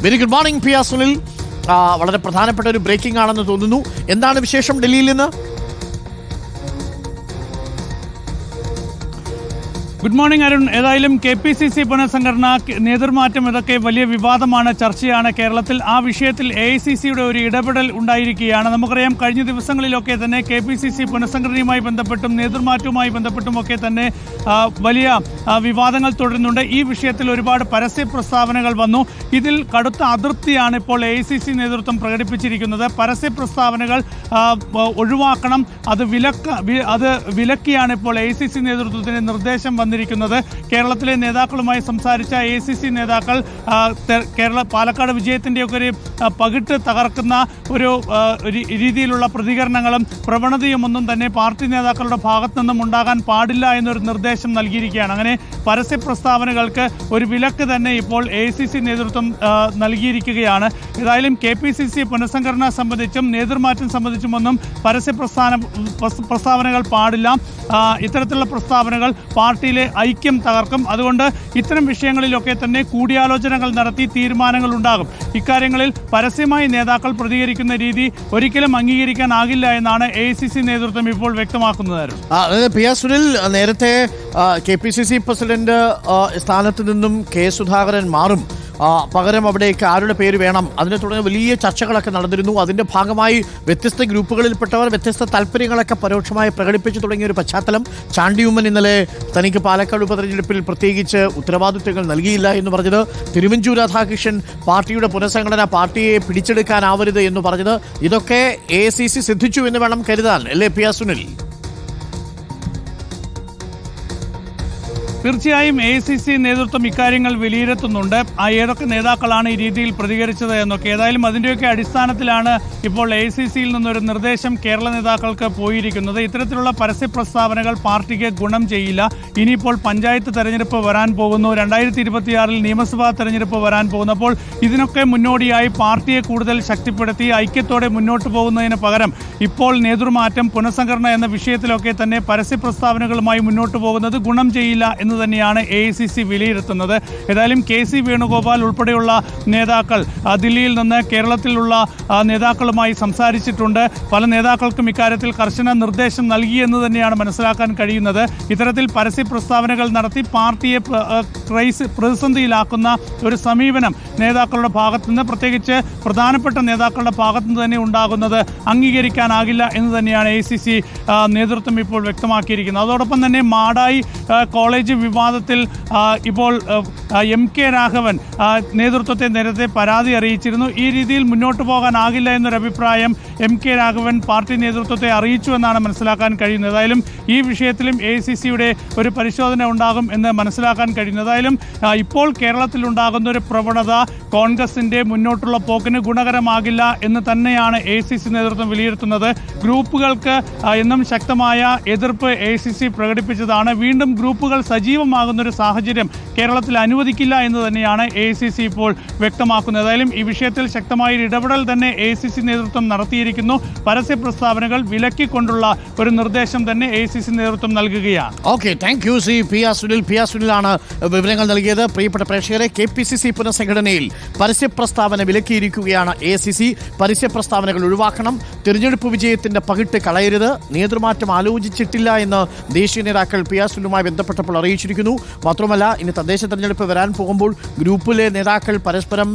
Very good morning P R Sunil. വളരെ പ്രധാനപ്പെട്ട ഒരു ബ്രേക്കിംഗ് ആണെന്ന് തോന്നുന്നു. എന്താണ് വിശേഷം ഡൽഹിയിൽ നിന്ന്? Good morning Arun. ഏതായാലും KPCC പുനഃസംഘടന, നേതൃമാറ്റം, ഇതൊക്കെ വലിയ വിവാദമാണ്, ചർച്ചയാണ് കേരളത്തിൽ. ആ വിഷയത്തിൽ AICCയുടെ ഒരു ഇടപെടൽ ഉണ്ടായിരിക്കുകയാണ്. നമുക്കറിയാം, കഴിഞ്ഞ ദിവസങ്ങളിലൊക്കെ തന്നെ KPCC പുനഃസംഘടനയുമായി ബന്ധപ്പെട്ടും നേതൃമാറ്റവുമായി ബന്ധപ്പെട്ടും ഒക്കെ തന്നെ വലിയ വിവാദങ്ങൾ തുടരുന്നുണ്ട്. ഈ വിഷയത്തിൽ ഒരുപാട് പരസ്യ പ്രസ്താവനകൾ വന്നു. ഇതിൽ കടുത്ത അതൃപ്തിയാണ് ഇപ്പോൾ AICC നേതൃത്വം പ്രകടിപ്പിച്ചിരിക്കുന്നത്. പരസ്യ പ്രസ്താവനകൾ ഒഴിവാക്കണം, അത് വിലക്കിയാണ് ഇപ്പോൾ AICC നേതൃത്വത്തിന് നിർദ്ദേശം വന്നിരിക്കുന്നത്. കേരളത്തിലെ നേതാക്കളുമായി സംസാരിച്ച AICC നേതാക്കൾ പാലക്കാട് വിജയത്തിൻ്റെയൊക്കെ ഒരു പകിട്ട് തകർക്കുന്ന ഒരു രീതിയിലുള്ള പ്രതികരണങ്ങളും പ്രവണതയുമൊന്നും തന്നെ പാർട്ടി നേതാക്കളുടെ ഭാഗത്തു നിന്നും ഉണ്ടാകാൻ പാടില്ല എന്നൊരു നിർദ്ദേശം നൽകിയിരിക്കുകയാണ്. അങ്ങനെ പരസ്യ പ്രസ്താവനകൾക്ക് ഒരു വിലക്ക് തന്നെ ഇപ്പോൾ AICC നേതൃത്വം നൽകിയിരിക്കുകയാണ്. ഏതായാലും KPCC പുനഃസംഘടന സംബന്ധിച്ചും നേതൃമാറ്റം സംബന്ധിച്ചുമൊന്നും പരസ്യ പ്രസ്താവനകൾ പാടില്ല. ഇത്തരത്തിലുള്ള പ്രസ്താവനകൾ പാർട്ടിയിലെ ഐക്യം തകർക്കും. അതുകൊണ്ട് ഇത്തരം വിഷയങ്ങളിലൊക്കെ തന്നെ കൂടിയാലോചനകൾ നടത്തി തീരുമാനങ്ങൾ ഉണ്ടാകും. ഇക്കാര്യങ്ങളിൽ പരസ്യമായി നേതാക്കൾ പ്രതികരിക്കുന്ന രീതി ഒരിക്കലും അംഗീകരിക്കാനാകില്ല എന്നാണ് AICC നേതൃത്വം ഇപ്പോൾ വ്യക്തമാക്കുന്നത്. പി ആർ സുനിൽ, നേരത്തെ KPCC പ്രസിഡന്റ് സ്ഥാനത്ത് നിന്നും K സുധാകരൻ മാറും, പകരം അവിടേക്ക് ആരുടെ പേര് വേണം, അതിനെ തുടർന്ന് വലിയ ചർച്ചകളൊക്കെ നടന്നിരുന്നു. അതിൻ്റെ ഭാഗമായി വ്യത്യസ്ത ഗ്രൂപ്പുകളിൽപ്പെട്ടവർ വ്യത്യസ്ത താല്പര്യങ്ങളൊക്കെ പരോക്ഷമായി പ്രകടിപ്പിച്ചു തുടങ്ങിയ ഒരു പശ്ചാത്തലം. ചാണ്ടി ഉമ്മൻ ഇന്നലെ തനിക്ക് പാലക്കാട് ഉപതെരഞ്ഞെടുപ്പിൽ പ്രത്യേകിച്ച് ഉത്തരവാദിത്വങ്ങൾ നൽകിയില്ല എന്ന് പറഞ്ഞത്, തിരുവഞ്ചൂർ രാധാകൃഷ്ണൻ പാർട്ടിയുടെ പുനഃസംഘടന പാർട്ടിയെ പിടിച്ചെടുക്കാനാവരുത് എന്ന് പറഞ്ഞത്, ഇതൊക്കെ AICC സിദ്ധിച്ചു എന്ന് വേണം കരുതാൻ, അല്ലേ പി ആർ സുനിൽ? തീർച്ചയായും AICC നേതൃത്വം ഇക്കാര്യങ്ങൾ വിലയിരുത്തുന്നുണ്ട്. ഏതൊക്കെ നേതാക്കളാണ് ഈ രീതിയിൽ പ്രതികരിച്ചത് എന്നൊക്കെ. ഏതായാലും അതിൻ്റെയൊക്കെ അടിസ്ഥാനത്തിലാണ് ഇപ്പോൾ AICCയിൽ നിന്നൊരു നിർദ്ദേശം കേരള നേതാക്കൾക്ക് പോയിരിക്കുന്നത്. ഇത്തരത്തിലുള്ള പരസ്യ പ്രസ്താവനകൾ പാർട്ടിക്ക് ഗുണം ചെയ്യില്ല. ഇനിയിപ്പോൾ പഞ്ചായത്ത് തെരഞ്ഞെടുപ്പ് വരാൻ പോകുന്നു, 2026 നിയമസഭാ തെരഞ്ഞെടുപ്പ് വരാൻ പോകുന്നപ്പോൾ ഇതിനൊക്കെ മുന്നോടിയായി പാർട്ടിയെ കൂടുതൽ ശക്തിപ്പെടുത്തി ഐക്യത്തോടെ മുന്നോട്ട് പോകുന്നതിന് പകരം ഇപ്പോൾ നേതൃമാറ്റം, പുനഃസംഘടന എന്ന വിഷയത്തിലൊക്കെ തന്നെ പരസ്യ പ്രസ്താവനകളുമായി മുന്നോട്ട് പോകുന്നത് ഗുണം ചെയ്യില്ല എന്ന് തന്നെയാണ് AICC വിലയിരുത്തുന്നത്. ഏതായാലും KC വേണുഗോപാൽ ഉൾപ്പെടെയുള്ള നേതാക്കൾ ദില്ലിയിൽ നിന്ന് കേരളത്തിലുള്ള നേതാക്കളുമായി സംസാരിച്ചിട്ടുണ്ട്. പല നേതാക്കൾക്കും ഇക്കാര്യത്തിൽ കർശന നിർദ്ദേശം നൽകി എന്ന് തന്നെയാണ് മനസ്സിലാക്കാൻ കഴിയുന്നത്. ഇത്തരത്തിൽ പരസ്യ പ്രസ്താവനകൾ നടത്തി പാർട്ടിയെ പ്രതിസന്ധിയിലാക്കുന്ന ഒരു സമീപനം നേതാക്കളുടെ ഭാഗത്തു നിന്ന്, പ്രത്യേകിച്ച് പ്രധാനപ്പെട്ട നേതാക്കളുടെ ഭാഗത്തു നിന്ന് തന്നെ ഉണ്ടാകുന്നത് അംഗീകരിക്കാനാകില്ല എന്ന് തന്നെയാണ് AICC നേതൃത്വം ഇപ്പോൾ വ്യക്തമാക്കിയിരിക്കുന്നത്. അതോടൊപ്പം തന്നെ മാടായി കോളേജ് വിവാദത്തിൽ ഇപ്പോൾ MK രാഘവൻ നേതൃത്വത്തെ നേരത്തെ പരാതി അറിയിച്ചിരുന്നു. ഈ രീതിയിൽ മുന്നോട്ട് പോകാനാകില്ല എന്നൊരു അഭിപ്രായം MK രാഘവൻ പാർട്ടി നേതൃത്വത്തെ അറിയിച്ചു എന്നാണ് മനസ്സിലാക്കാൻ കഴിയുന്നത്. ഏതായാലും ഈ വിഷയത്തിലും AICCയുടെ ഒരു പരിശോധന ഉണ്ടാകും എന്ന് മനസ്സിലാക്കാൻ കഴിയുന്നത്. ഏതായാലും ഇപ്പോൾ കേരളത്തിലുണ്ടാകുന്ന ഒരു പ്രവണത കോൺഗ്രസിൻ്റെ മുന്നോട്ടുള്ള പോക്കിന് ഗുണകരമാകില്ല എന്ന് തന്നെയാണ് AICC നേതൃത്വം വിലയിരുത്തുന്നത്. ഗ്രൂപ്പുകൾക്ക് എന്നും ശക്തമായ എതിർപ്പ് AICC പ്രകടിപ്പിച്ചതാണ്. വീണ്ടും ഗ്രൂപ്പുകൾ സജീവമാകുന്ന ഒരു സാഹചര്യം കേരളത്തിൽ അനുവദിക്കില്ല എന്ന് തന്നെയാണ് AICC ഇപ്പോൾ വ്യക്തമാക്കുന്നത്. ഏതായാലും ഈ വിഷയത്തിൽ ശക്തമായ ഇടപെടൽ തന്നെ AICC നേതൃത്വം നടത്തിയിരിക്കുന്നു. പരസ്യ പ്രസ്താവനകൾ വിലക്കിക്കൊണ്ടുള്ള ഒരു നിർദ്ദേശം തന്നെ AICC നേതൃത്വം നൽകുകയാണ്. Okay, thank you P R Sunil. P R സുനിലാണ് വിവരങ്ങൾ നൽകിയത്. പ്രിയപ്പെട്ട പ്രേക്ഷകരെ, KPCC പുനഃസംഘടനയിൽ പരസ്യ പ്രസ്താവന വിലക്കിയിരിക്കുകയാണ് AICC. പരസ്യ പ്രസ്താവനകൾ ഒഴിവാക്കണം, തിരഞ്ഞെടുപ്പ് വിജയത്തിന്റെ പകിട്ട് കളയരുത്, നേതൃമാറ്റം ആലോചിച്ചിട്ടില്ല എന്ന് ദേശീയ നേതാക്കൾ പി ആർ സുനിലുമായി ബന്ധപ്പെട്ടപ്പോൾ അറിയിച്ചിരിക്കുന്നു. മാത്രമല്ല, ഇനി തദ്ദേശ തെരഞ്ഞെടുപ്പ് വരാൻ പോകുമ്പോൾ ഗ്രൂപ്പിലെ നേതാക്കൾ പരസ്പരം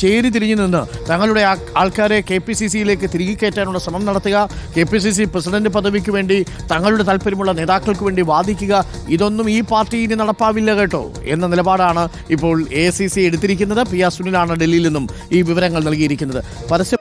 ചേരിതിരിഞ്ഞു നിന്ന് തങ്ങളുടെ ആൾക്കാരെ KPCCയിലേക്ക് തിരികെ കയറ്റാനുള്ള ശ്രമം നടത്തുക, KPCC പ്രസിഡന്റ് പദവിക്ക് വേണ്ടി തങ്ങളുടെ താല്പര്യമുള്ള നേതാക്കൾക്ക് വേണ്ടി വാദിക്കുക, ഇതൊന്നും ഈ പാർട്ടി ഇനി നടപ്പാവില്ല കേട്ടോ എന്ന നിലപാടാണ് ഇപ്പോൾ AICC എടുത്തിരിക്കുന്നത്. പി ആർ സുനിലാണ് ഡൽഹിയിൽ നിന്നും ഈ വിവരങ്ങൾ നൽകിയിരിക്കുന്നത്. പരസ്യ